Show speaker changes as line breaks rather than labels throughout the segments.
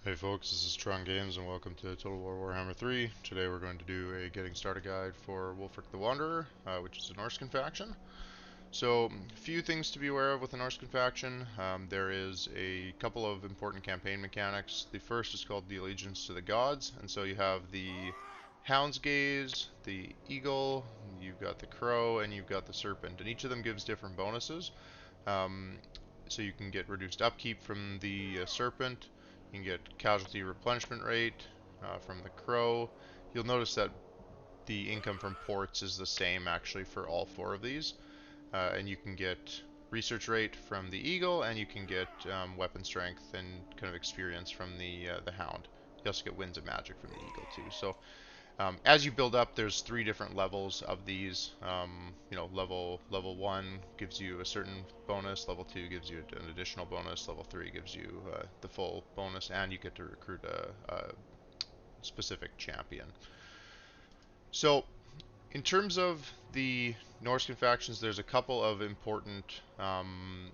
Hey folks, this is Tron Games and welcome to Total War Warhammer 3. Today we're going to do a getting started guide for Wulfrik the Wanderer, which is a Norscan faction. So, a few things to be aware of with the Norscan faction. There is a couple of important campaign mechanics. The first is called the Allegiance to the Gods, and so you have the Hound's Gaze, the Eagle, you've got the Crow, and you've got the Serpent, and each of them gives different bonuses. Um, so you can get reduced upkeep from the Serpent. You can get casualty replenishment rate from the Crow. You'll notice that the income from ports is the same actually for all four of these. And you can get research rate from the Eagle, and you can get weapon strength and kind of experience from the Hound. You also get winds of magic from the Eagle too. So as you build up, there's three different levels of these. Level one gives you a certain bonus. Level two gives you an additional bonus. Level three gives you the full bonus, and you get to recruit a specific champion. So, in terms of the Norscan factions, there's a couple of important kind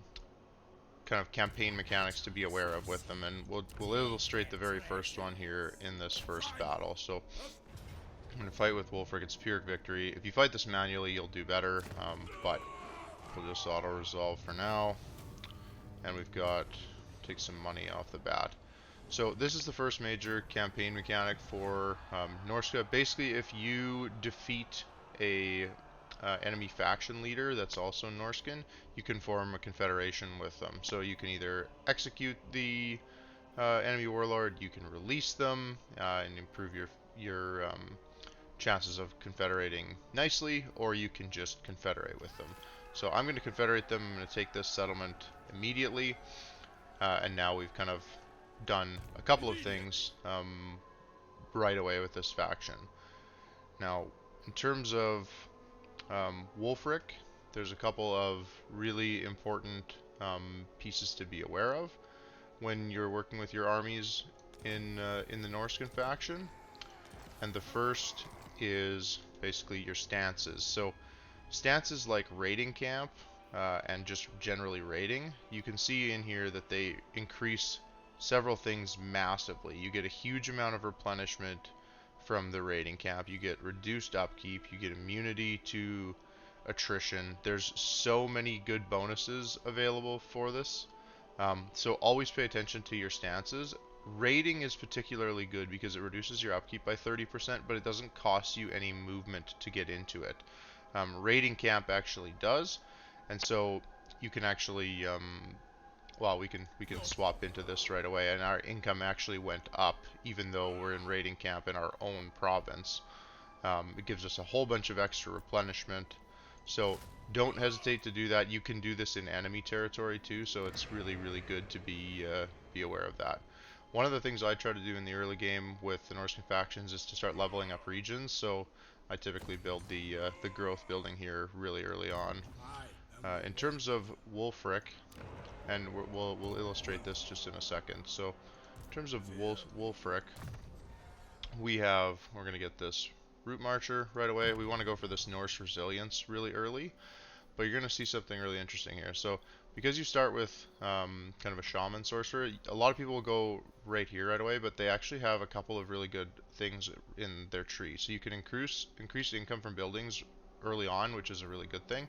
of campaign mechanics to be aware of with them, and we'll illustrate the very first one here in this first battle. So I'm going to fight with Wulfrik. It's pure victory. If you fight this manually, you'll do better, but we'll just auto-resolve for now. And we've got, take some money off the bat. So this is the first major campaign mechanic for Norsca. Basically, if you defeat a enemy faction leader that's also Norscan, you can form a confederation with them. So you can either execute the enemy warlord, you can release them and improve your chances of confederating nicely, or you can just confederate with them. So I'm going to confederate them. I'm going to take this settlement immediately, and now we've kind of done a couple of things right away with this faction. Now, in terms of Wulfrik, there's a couple of really important pieces to be aware of when you're working with your armies in the Norscan faction. And the first is basically your stances. So stances like raiding camp and just generally raiding, you can see in here that they increase several things massively. You get a huge amount of replenishment from the raiding camp. You get reduced upkeep. You get immunity to attrition. There's so many good bonuses available for this. So always pay attention to your stances. Raiding is particularly good because it reduces your upkeep by 30%, but it doesn't cost you any movement to get into it. Raiding camp actually does, and so you can actually, well, we can swap into this right away, and our income actually went up even though we're in raiding camp in our own province. It gives us a whole bunch of extra replenishment, so don't hesitate to do that. You can do this in enemy territory too, so it's really good to be aware of that. One of the things I try to do in the early game with the Norscan factions is to start leveling up regions, so I typically build the growth building here really early on. In terms of Wulfrik, and we'll illustrate this just in a second. So in terms of Wulfrik, we're going to get this Root Marcher right away. We want to go for this Norse Resilience really early, but you're going to see something really interesting here. So because you start with kind of a Shaman Sorcerer, a lot of people will go right here right away, but they actually have a couple of really good things in their tree. So you can increase income from buildings early on, which is a really good thing,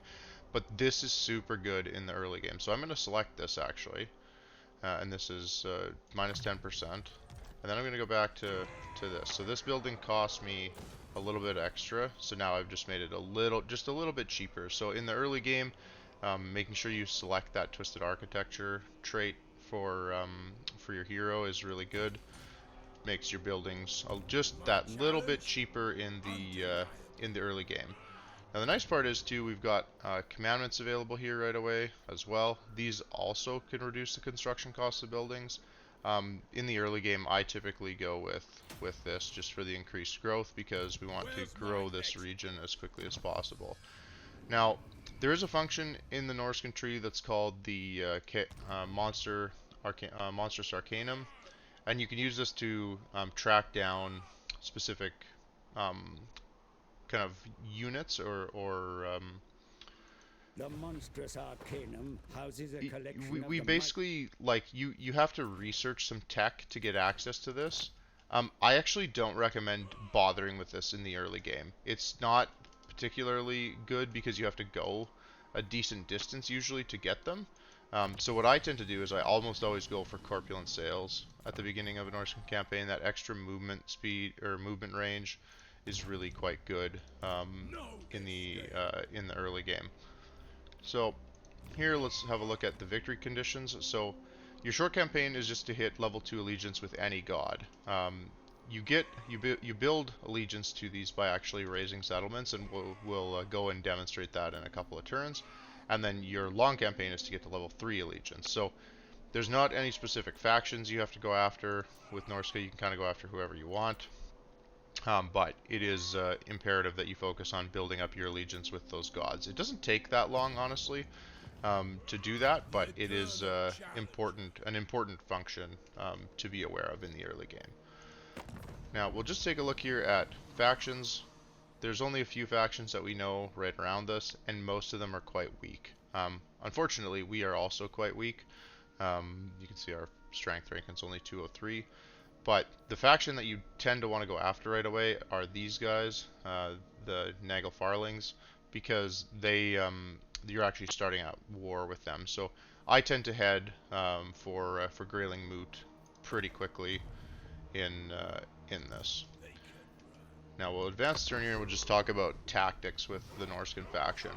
but this is super good in the early game. So I'm going to select this actually, and this is minus 10%, and then I'm going to go back to this. So this building cost me a little bit extra, so now I've just made it just a little bit cheaper. So in the early game, making sure you select that Twisted Architecture trait for your hero is really good. Makes your buildings just that little bit cheaper in the early game. Now the nice part is too, we've got commandments available here right away as well. These also can reduce the construction costs of buildings. In the early game, I typically go with this just for the increased growth because we want to grow this region as quickly as possible. Now, there is a function in the Norscan tree that's called the Monstrous Arcanum, and you can use this to track down specific kind of units or
The monstrous arcanum houses a collection of
We
the might.
basically, like, you have to research some tech to get access to this. I actually don't recommend bothering with this in the early game. It's not particularly good because you have to go a decent distance usually to get them. So what I tend to do is I almost always go for corpulent sails at the beginning of a Norscan campaign. That extra movement speed or movement range is really quite good in the early game. So here, let's have a look at the victory conditions. So, your short campaign is just to hit level 2 allegiance with any god. You build allegiance to these by actually raising settlements, and we'll go and demonstrate that in a couple of turns. And then your long campaign is to get to level 3 allegiance. So, there's not any specific factions you have to go after. With Norsca, you can kind of go after whoever you want. But it is imperative that you focus on building up your allegiance with those gods. It doesn't take that long, honestly, to do that, but it is an important function to be aware of in the early game. Now, we'll just take a look here at factions. There's only a few factions that we know right around us, and most of them are quite weak. Unfortunately, we are also quite weak. You can see our strength rank is only 203. But the faction that you tend to want to go after right away are these guys, the Nagelfarlings, because you're actually starting a war with them. So I tend to head for Grayling Moot pretty quickly in this. Now we'll advance turn here and we'll just talk about tactics with the Norscan faction.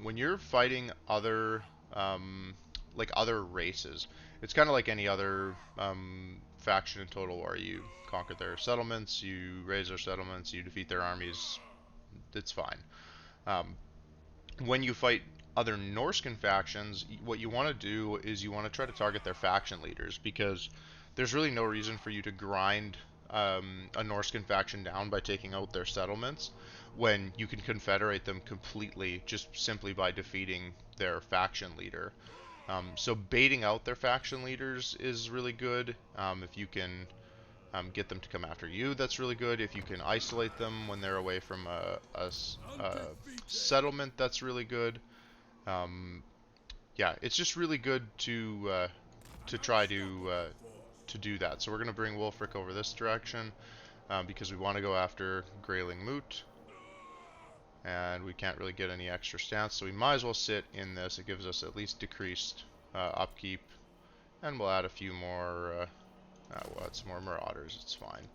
When you're fighting other races, it's kind of like any other faction in Total War. You conquer their settlements, you raise their settlements, you defeat their armies. It's fine. Um, when you fight other Norscan factions, what you want to do is you want to try to target their faction leaders, because there's really no reason for you to grind a Norscan faction down by taking out their settlements when you can confederate them completely just simply by defeating their faction leader. So baiting out their faction leaders is really good. If you can get them to come after you, that's really good. If you can isolate them when they're away from a settlement, that's really good. Um, yeah, it's just really good to try to do that. So we're gonna bring Wulfrik over this direction because we want to go after Grayling Moot, and we can't really get any extra stance, so we might as well sit in this. It gives us at least decreased upkeep, and we'll add a few more. We'll add some more Marauders. It's fine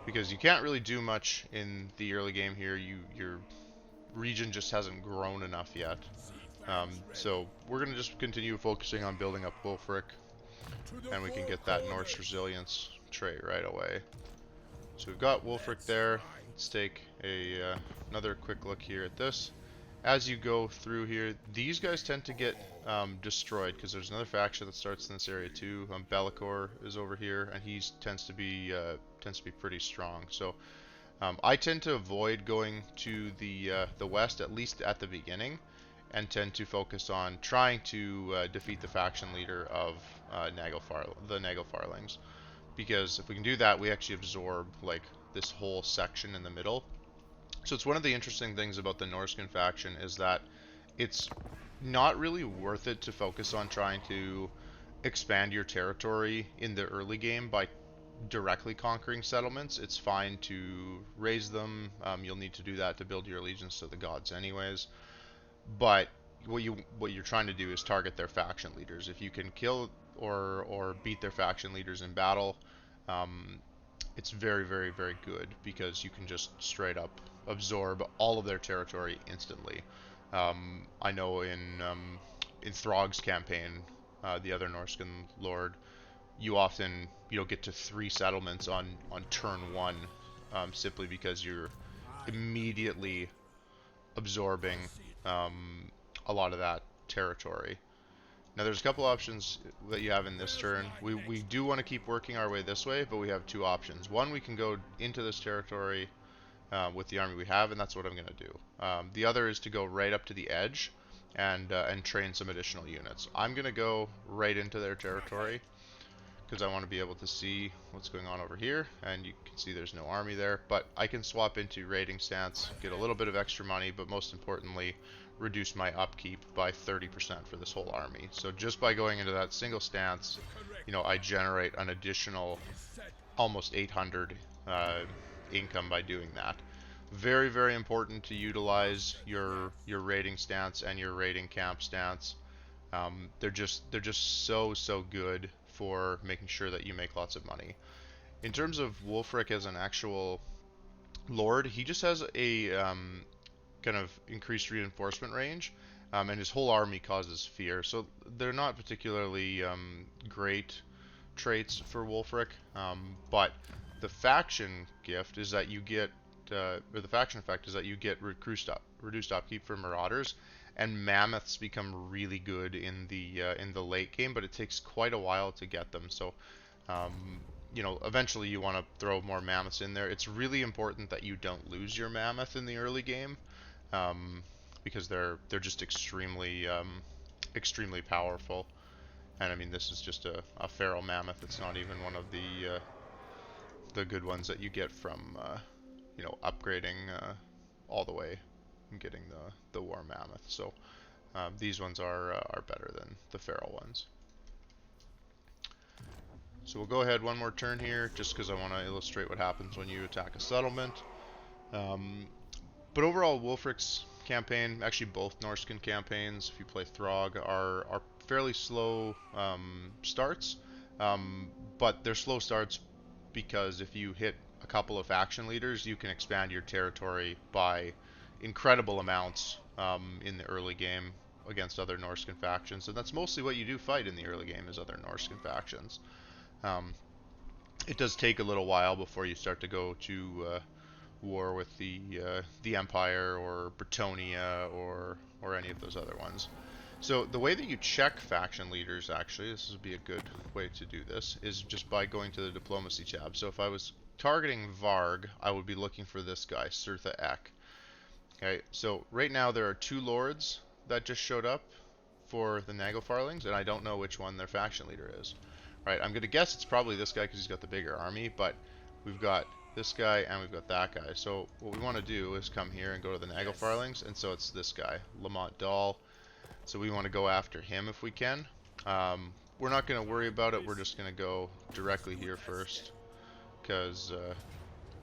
because you can't really do much in the early game here. Your region just hasn't grown enough yet. So we're gonna just continue focusing on building up Wulfrik, and we can get that Norse resilience trait right away. So we've got Wulfrik there. Let's take another quick look here at this. As you go through here, these guys tend to get destroyed because there's another faction that starts in this area too. Be'lakor is over here, and he tends to be pretty strong. So I tend to avoid going to the west, at least at the beginning, and tend to focus on trying to defeat the faction leader of the Nagelfarlings. Because if we can do that, we actually absorb like this whole section in the middle. So it's one of the interesting things about the Norscan faction is that it's not really worth it to focus on trying to expand your territory in the early game by directly conquering settlements. It's fine to raise them. You'll need to do that to build your allegiance to the gods anyways. But what you're trying to do is target their faction leaders. If you can kill or beat their faction leaders in battle, um, it's very, very, very good because you can just straight up absorb all of their territory instantly. I know in Throg's campaign, the other Norscan lord, you often get to 3 settlements on turn 1, simply because you're immediately absorbing a lot of that territory. Now there's a couple options that you have in this turn. We do want to keep working our way this way, but we have 2 options. One, we can go into this territory with the army we have, and that's what I'm going to do. The other is to go right up to the edge and train some additional units. I'm going to go right into their territory because I want to be able to see what's going on over here, and you can see there's no army there, but I can swap into raiding stance, get a little bit of extra money, but most importantly reduce my upkeep by 30% for this whole army. So just by going into that single stance, you know, I generate an additional almost 800 income by doing that. Very, very important to utilize your raiding stance and your raiding camp stance. They're just so good for making sure that you make lots of money. In terms of Wulfrik as an actual lord, he just has a kind of increased reinforcement range, and his whole army causes fear. So they're not particularly great traits for Wulfrik, but the faction gift is that you get, or the faction effect is that you get reduced upkeep for marauders, and mammoths become really good in the late game, but it takes quite a while to get them. So you know, eventually you want to throw more mammoths in there. It's really important that you don't lose your mammoth in the early game, because they're just extremely powerful. And I mean, this is just a feral mammoth. It's not even one of the good ones that you get from you know, upgrading all the way and getting the war mammoth. So these ones are better than the feral ones. So we'll go ahead one more turn here, just because I want to illustrate what happens when you attack a settlement. But overall, Wulfrik's campaign, actually both Norscan campaigns, if you play Throg, are fairly slow starts. But they're slow starts because if you hit a couple of faction leaders, you can expand your territory by incredible amounts in the early game against other Norscan factions. And that's mostly what you do fight in the early game, is other Norscan factions. It does take a little while before you start to go to war with the Empire or Bretonia or any of those other ones. So the way that you check faction leaders, actually, this would be a good way to do this, is just by going to the diplomacy tab. So if I was targeting Varg, I would be looking for this guy, Sirtha Ek. Okay, so right now there are 2 lords that just showed up for the Nagelfarlings, and I don't know which one their faction leader is. Right, I'm gonna guess it's probably this guy because he's got the bigger army, but we've got this guy and we've got that guy. So what we want to do is come here and go to the Nagelfarlings, and so it's this guy, Lamont Dahl. So we want to go after him if we can. We're not going to worry about it. We're just going to go directly here first, because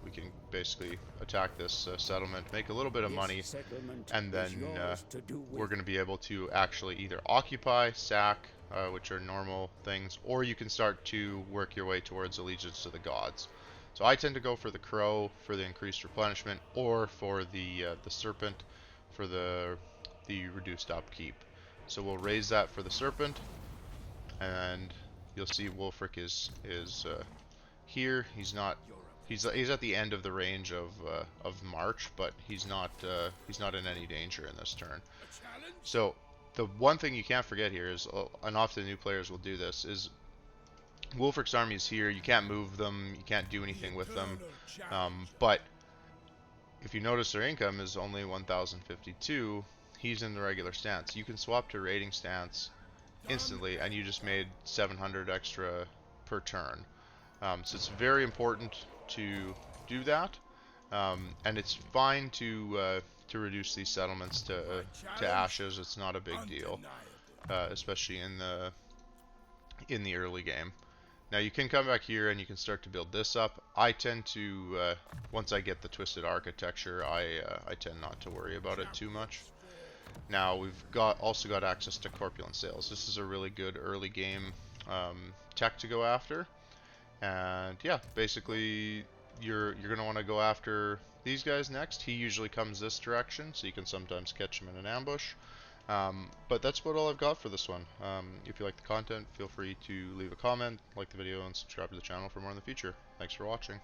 we can basically attack this settlement, make a little bit of money, and then we're going to be able to actually either occupy, sack, which are normal things, or you can start to work your way towards allegiance to the gods. So I tend to go for the crow for the increased replenishment, or for the serpent for the reduced upkeep. So we'll raise that for the serpent, and you'll see Wulfrik is here. He's at the end of the range of March, but he's not in any danger in this turn. So the one thing you can't forget here is, and often new players will do this, is Wulfrik's army is here. You can't move them. You can't do anything with them. But if you notice, their income is only 1,052. He's in the regular stance. You can swap to raiding stance instantly, and you just made 700 extra per turn. So it's very important to do that, and it's fine to reduce these settlements to ashes. It's not a big deal, especially in the early game. Now you can come back here and you can start to build this up. I tend to, once I get the twisted architecture, I tend not to worry about it too much. Now we've also got access to corpulent sales. This is a really good early game tech to go after. And yeah, basically you're gonna want to go after these guys next. He usually comes this direction, so you can sometimes catch him in an ambush. But that's about all I've got for this one. If you like the content, feel free to leave a comment, like the video, and subscribe to the channel for more in the future. Thanks for watching.